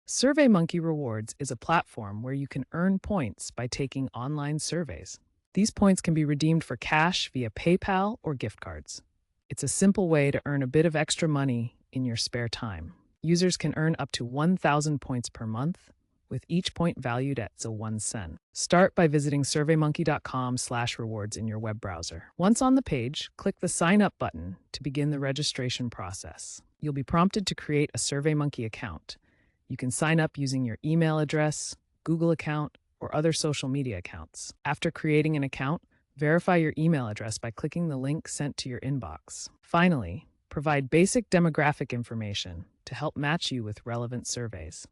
SurveyMonkey Rewards is a platform where you can earn points by taking online surveys. These points can be redeemed for cash via PayPal or gift cards. It's a simple way to earn a bit of extra money in your spare time. Users can earn up to 1,000 points per month, with each point valued at 1 cent. Start by visiting surveymonkey.com/rewards in your web browser. Once on the page, click the Sign Up button to begin the registration process. You'll be prompted to create a SurveyMonkey account. You can sign up using your email address, Google account, or other social media accounts. After creating an account, verify your email address by clicking the link sent to your inbox. Finally, provide basic demographic information to help match you with relevant surveys.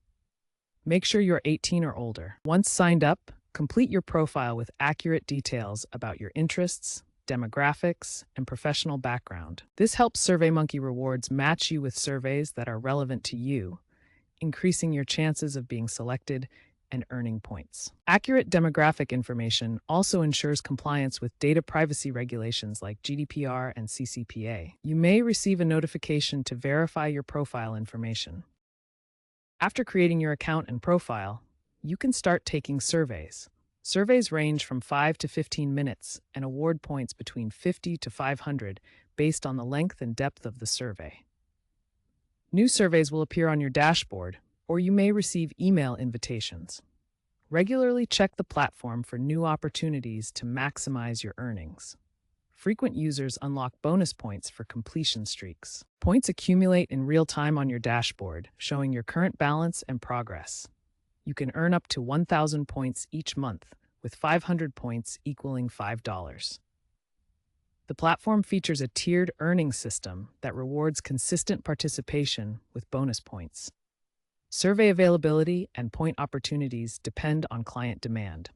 Make sure you're 18 or older. Once signed up, complete your profile with accurate details about your interests, demographics, and professional background. This helps SurveyMonkey Rewards match you with surveys that are relevant to you, increasing your chances of being selected and earning points. Accurate demographic information also ensures compliance with data privacy regulations like GDPR and CCPA. You may receive a notification to verify your profile information. After creating your account and profile, you can start taking surveys. Surveys range from 5 to 15 minutes and award points between 50 to 500 based on the length and depth of the survey. New surveys will appear on your dashboard, or you may receive email invitations. Regularly check the platform for new opportunities to maximize your earnings. Frequent users unlock bonus points for completion streaks. Points accumulate in real time on your dashboard, showing your current balance and progress. You can earn up to 1,000 points each month, with 500 points equaling $5. The platform features a tiered earning system that rewards consistent participation with bonus points. Survey availability and point opportunities depend on client demand.